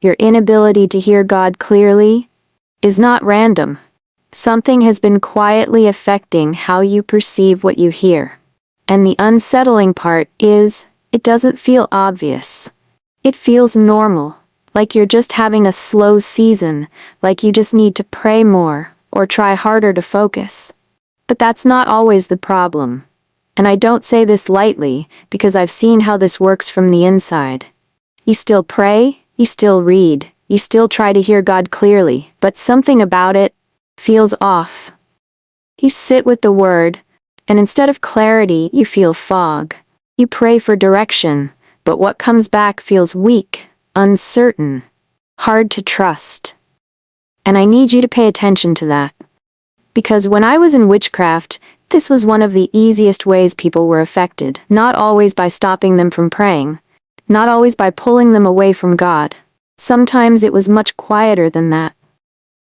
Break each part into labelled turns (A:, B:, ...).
A: your inability to hear God clearly, is not random. Something has been quietly affecting how you perceive what you hear. And the unsettling part is, it doesn't feel obvious. It feels normal, like you're just having a slow season, like you just need to pray more, or try harder to focus. But that's not always the problem. And I don't say this lightly, because I've seen how this works from the inside. You still pray, you still read, you still try to hear God clearly, but something about it feels off. You sit with the Word, and instead of clarity, you feel fog. You pray for direction, but what comes back feels weak, uncertain, hard to trust. And I need you to pay attention to that. Because when I was in witchcraft, this was one of the easiest ways people were affected, not always by stopping them from praying, not always by pulling them away from God. Sometimes it was much quieter than that.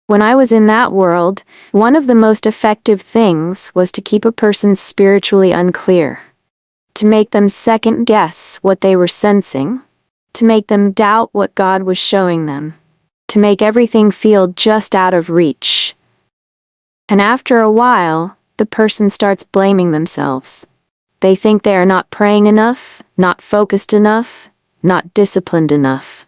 A: When I was in that world, one of the most effective things was to keep a person spiritually unclear, to make them second-guess what they were sensing, to make them doubt what God was showing them, to make everything feel just out of reach. And after a while, the person starts blaming themselves. They think they are not praying enough, not focused enough, not disciplined enough.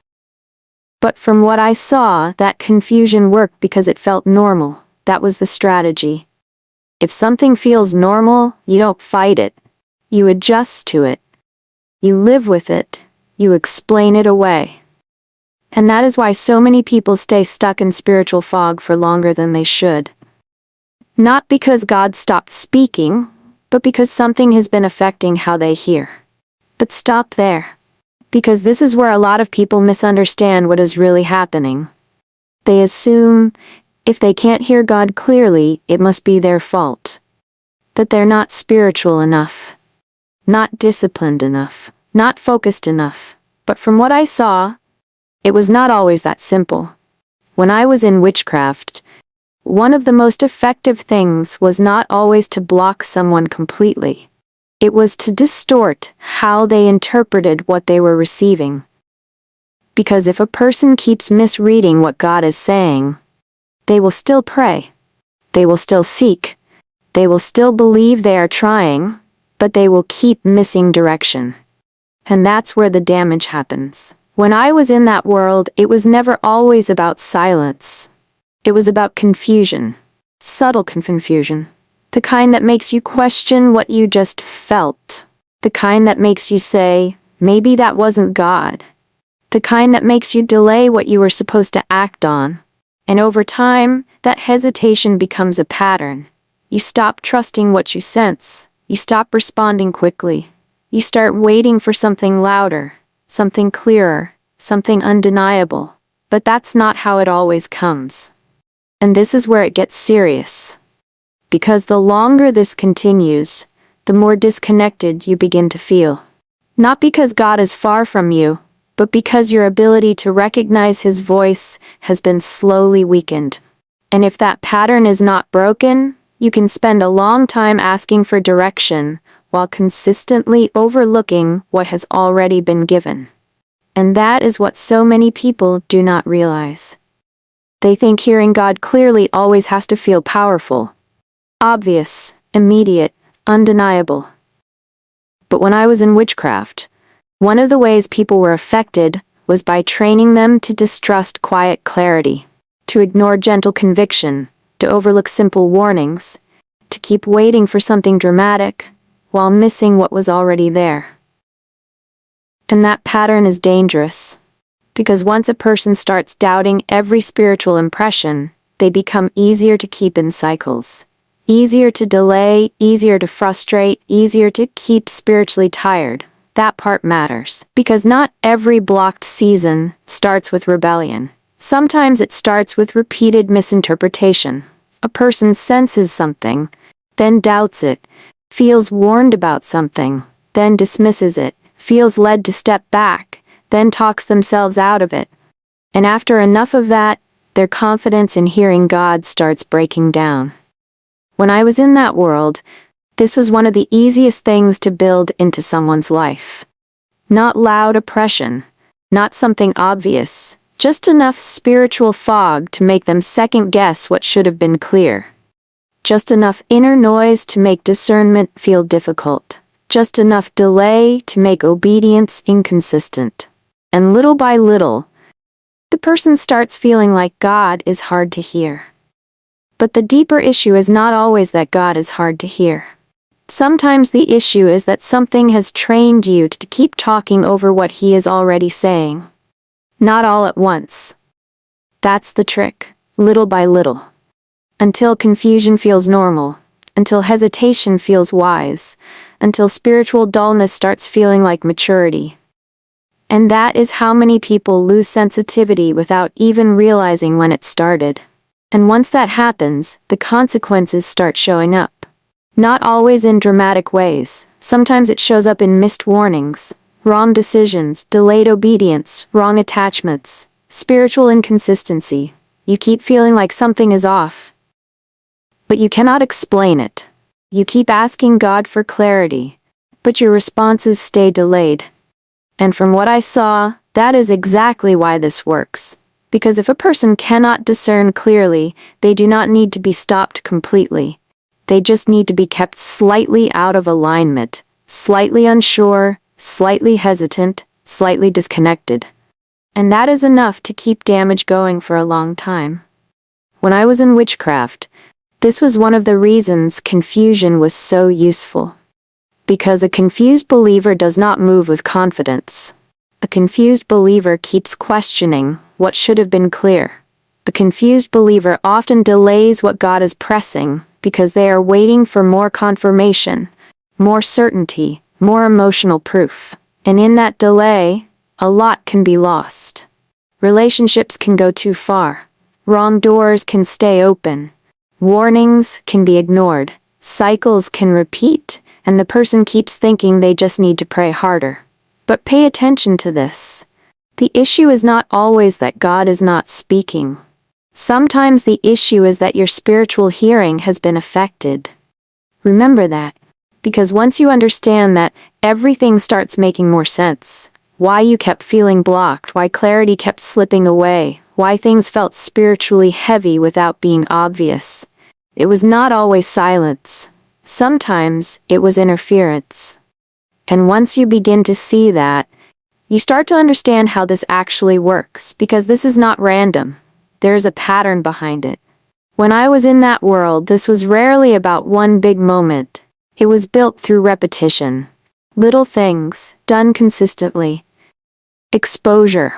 A: But from what I saw, that confusion worked because it felt normal. That was the strategy. If something feels normal, you don't fight it. You adjust to it. You live with it. You explain it away. And that is why so many people stay stuck in spiritual fog for longer than they should. Not because God stopped speaking, but because something has been affecting how they hear. But stop there. Because this is where a lot of people misunderstand what is really happening. They assume, if they can't hear God clearly, it must be their fault. That they're not spiritual enough. Not disciplined enough. Not focused enough. But from what I saw, it was not always that simple. When I was in witchcraft, one of the most effective things was not always to block someone completely. It was to distort how they interpreted what they were receiving. Because if a person keeps misreading what God is saying, they will still pray. They will still seek. They will still believe they are trying, but they will keep missing direction. And that's where the damage happens. When I was in that world, it was never always about silence. It was about confusion. Subtle confusion. The kind that makes you question what you just felt. The kind that makes you say, maybe that wasn't God. The kind that makes you delay what you were supposed to act on. And over time, that hesitation becomes a pattern. You stop trusting what you sense. You stop responding quickly. You start waiting for something louder, something clearer, something undeniable. But that's not how it always comes. And this is where it gets serious. Because the longer this continues, the more disconnected you begin to feel. Not because God is far from you, but because your ability to recognize His voice has been slowly weakened. And if that pattern is not broken, you can spend a long time asking for direction while consistently overlooking what has already been given. And that is what so many people do not realize. They think hearing God clearly always has to feel powerful, obvious, immediate, undeniable. But when I was in witchcraft, one of the ways people were affected was by training them to distrust quiet clarity, to ignore gentle conviction, to overlook simple warnings, to keep waiting for something dramatic while missing what was already there. And that pattern is dangerous. Because once a person starts doubting every spiritual impression, they become easier to keep in cycles. Easier to delay, easier to frustrate, easier to keep spiritually tired. That part matters. Because not every blocked season starts with rebellion. Sometimes it starts with repeated misinterpretation. A person senses something, then doubts it, feels warned about something, then dismisses it, feels led to step back, then talks themselves out of it. And after enough of that, their confidence in hearing God starts breaking down. When I was in that world, this was one of the easiest things to build into someone's life. Not loud oppression, not something obvious, Just enough spiritual fog to make them second-guess what should have been clear. Just enough inner noise to make discernment feel difficult. Just enough delay to make obedience inconsistent. And little by little, the person starts feeling like God is hard to hear. But the deeper issue is not always that God is hard to hear. Sometimes the issue is that something has trained you to keep talking over what He is already saying. Not all at once. That's the trick, little by little. Until confusion feels normal, until hesitation feels wise, until spiritual dullness starts feeling like maturity. And that is how many people lose sensitivity without even realizing when it started. And once that happens, the consequences start showing up. Not always in dramatic ways. Sometimes it shows up in missed warnings, wrong decisions, delayed obedience, wrong attachments, spiritual inconsistency. You keep feeling like something is off, but you cannot explain it. You keep asking God for clarity, but your responses stay delayed. And from what I saw, that is exactly why this works. Because if a person cannot discern clearly, they do not need to be stopped completely. They just need to be kept slightly out of alignment, slightly unsure, slightly hesitant, slightly disconnected. And that is enough to keep damage going for a long time. When I was in witchcraft, this was one of the reasons confusion was so useful. Because a confused believer does not move with confidence. A confused believer keeps questioning what should have been clear. A confused believer often delays what God is pressing because they are waiting for more confirmation, more certainty, more emotional proof. And in that delay, a lot can be lost. Relationships can go too far. Wrong doors can stay open. Warnings can be ignored. Cycles can repeat, and the person keeps thinking they just need to pray harder. But pay attention to this. The issue is not always that God is not speaking. Sometimes the issue is that your spiritual hearing has been affected. Remember that, because once you understand that, everything starts making more sense. Why you kept feeling blocked, why clarity kept slipping away, why things felt spiritually heavy without being obvious. It was not always silence. Sometimes it was interference. And once you begin to see that, you start to understand how this actually works, because this is not random. There is a pattern behind it. When I was in that world, this was rarely about one big moment. It was built through repetition. Little things, done consistently. Exposure,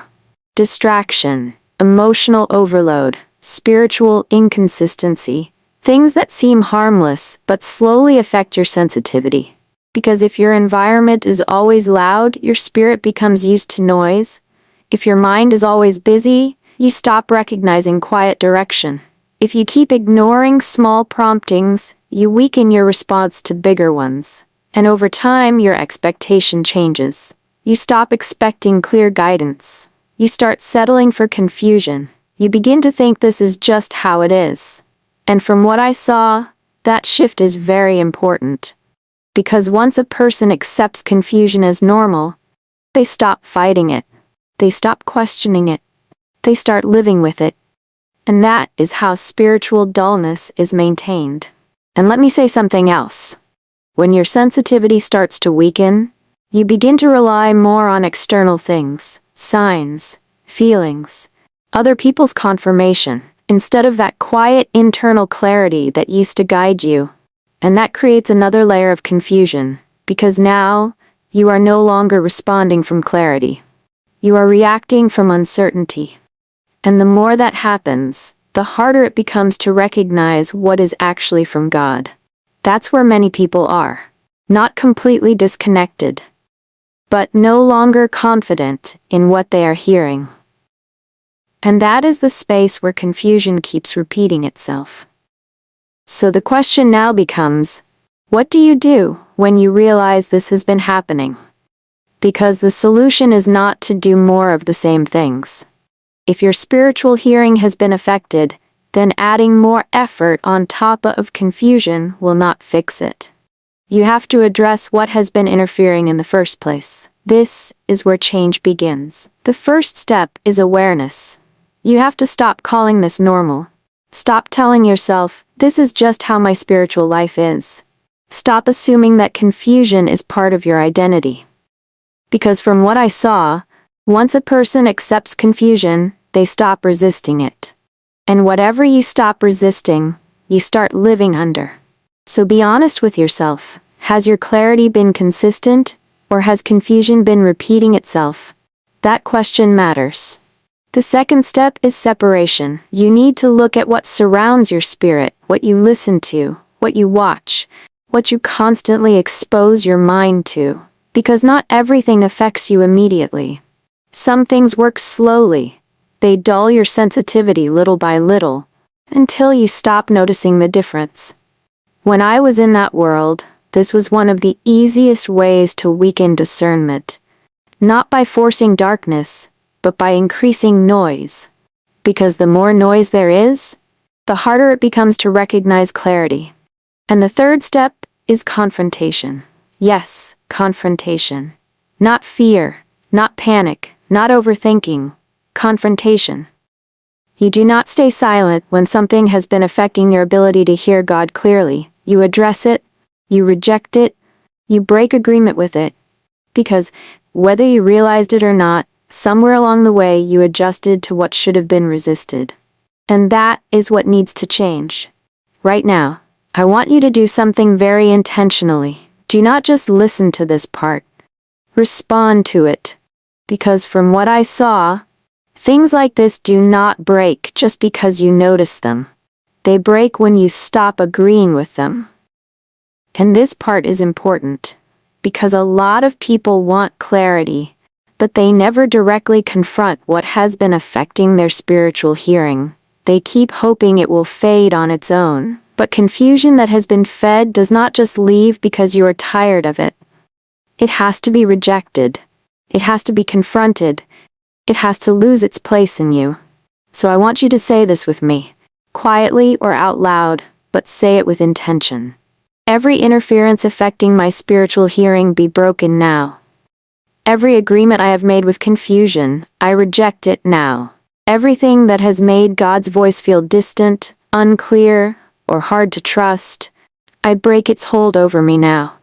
A: distraction, emotional overload, spiritual inconsistency. Things that seem harmless, but slowly affect your sensitivity. Because if your environment is always loud, your spirit becomes used to noise. If your mind is always busy, you stop recognizing quiet direction. If you keep ignoring small promptings, you weaken your response to bigger ones. And over time, your expectation changes. You stop expecting clear guidance. You start settling for confusion. You begin to think this is just how it is. And from what I saw, that shift is very important. Because once a person accepts confusion as normal, they stop fighting it. They stop questioning it. They start living with it. And that is how spiritual dullness is maintained. And let me say something else. When your sensitivity starts to weaken, you begin to rely more on external things, signs, feelings, other people's confirmation, instead of that quiet internal clarity that used to guide you. And that creates another layer of confusion, because now you are no longer responding from clarity. You are reacting from uncertainty. And the more that happens, the harder it becomes to recognize what is actually from God. That's where many people are. Not completely disconnected, but no longer confident in what they are hearing. And that is the space where confusion keeps repeating itself. So the question now becomes, what do you do when you realize this has been happening? Because the solution is not to do more of the same things. If your spiritual hearing has been affected, then adding more effort on top of confusion will not fix it. You have to address what has been interfering in the first place. This is where change begins. The first step is awareness. You have to stop calling this normal. Stop telling yourself, this is just how my spiritual life is. Stop assuming that confusion is part of your identity. Because from what I saw, once a person accepts confusion, they stop resisting it. And whatever you stop resisting, you start living under. So be honest with yourself. Has your clarity been consistent, or has confusion been repeating itself? That question matters. The second step is separation. You need to look at what surrounds your spirit, what you listen to, what you watch, what you constantly expose your mind to. Because not everything affects you immediately. Some things work slowly. They dull your sensitivity little by little, until you stop noticing the difference. When I was in that world, this was one of the easiest ways to weaken discernment. Not by forcing darkness, but by increasing noise. Because the more noise there is, the harder it becomes to recognize clarity. And the third step is confrontation. Yes, confrontation. Not fear, not panic, not overthinking. Confrontation. You do not stay silent when something has been affecting your ability to hear God clearly. You address it, you reject it, you break agreement with it. Because, whether you realized it or not, somewhere along the way you adjusted to what should have been resisted. And that is what needs to change. Right now, I want you to do something very intentionally. Do not just listen to this part. Respond to it. Because from what I saw, things like this do not break just because you notice them. They break when you stop agreeing with them. And this part is important, because a lot of people want clarity, but they never directly confront what has been affecting their spiritual hearing. They keep hoping it will fade on its own. But confusion that has been fed does not just leave because you are tired of it. It has to be rejected. It has to be confronted. It has to lose its place in you. So I want you to say this with me, quietly or out loud, but say it with intention. Every interference affecting my spiritual hearing be broken now. Every agreement I have made with confusion, I reject it now. Everything that has made God's voice feel distant, unclear, or hard to trust, I break its hold over me now.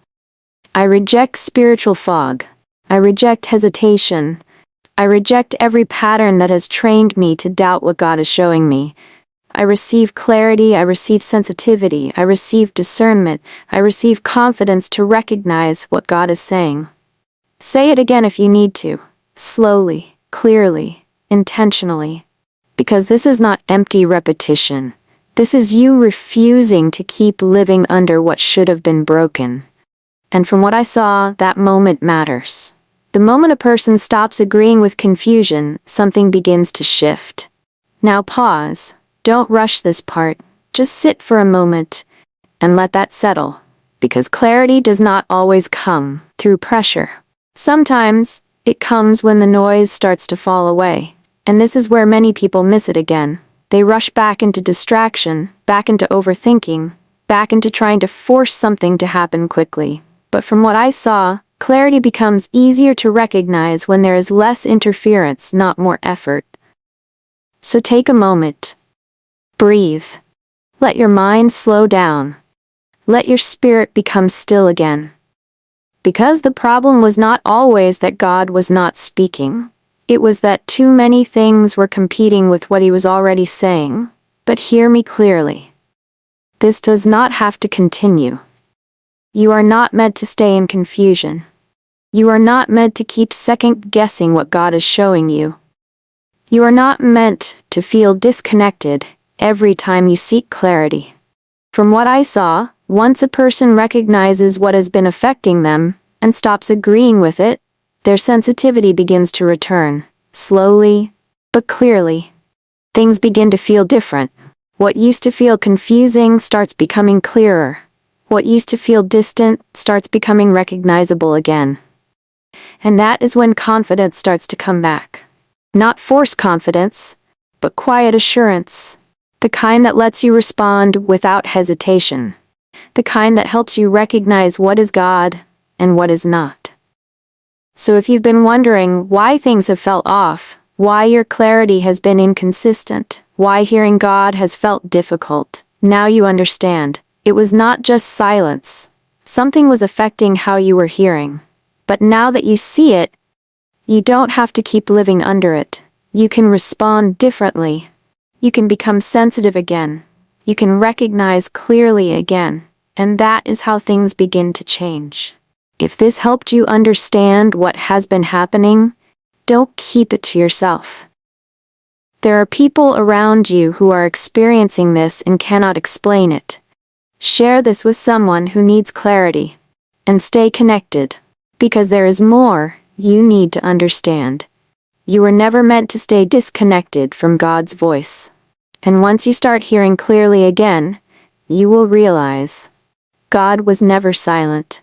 A: I reject spiritual fog. I reject hesitation. I reject every pattern that has trained me to doubt what God is showing me. I receive clarity, I receive sensitivity, I receive discernment, I receive confidence to recognize what God is saying. Say it again if you need to, slowly, clearly, intentionally. Because this is not empty repetition. This is you refusing to keep living under what should have been broken. And from what I saw, that moment matters. The moment a person stops agreeing with confusion, something begins to shift. Now pause. Don't rush this part. Just sit for a moment and let that settle. Because clarity does not always come through pressure. Sometimes it comes when the noise starts to fall away. And this is where many people miss it again. They rush back into distraction, back into overthinking, back into trying to force something to happen quickly. But from what I saw, clarity becomes easier to recognize when there is less interference, not more effort. So take a moment. Breathe. Let your mind slow down. Let your spirit become still again. Because the problem was not always that God was not speaking. It was that too many things were competing with what he was already saying. But hear me clearly. This does not have to continue. You are not meant to stay in confusion. You are not meant to keep second-guessing what God is showing you. You are not meant to feel disconnected every time you seek clarity. From what I saw, once a person recognizes what has been affecting them and stops agreeing with it, their sensitivity begins to return, slowly, but clearly. Things begin to feel different. What used to feel confusing starts becoming clearer. What used to feel distant starts becoming recognizable again. And that is when confidence starts to come back. Not forced confidence, but quiet assurance. The kind that lets you respond without hesitation. The kind that helps you recognize what is God and what is not. So if you've been wondering why things have felt off, why your clarity has been inconsistent, why hearing God has felt difficult, now you understand. It was not just silence. Something was affecting how you were hearing. But now that you see it, you don't have to keep living under it. You can respond differently. You can become sensitive again. You can recognize clearly again. And that is how things begin to change. If this helped you understand what has been happening, don't keep it to yourself. There are people around you who are experiencing this and cannot explain it. Share this with someone who needs clarity. And stay connected, because there is more you need to understand. You were never meant to stay disconnected from God's voice. And once you start hearing clearly again, you will realize God was never silent.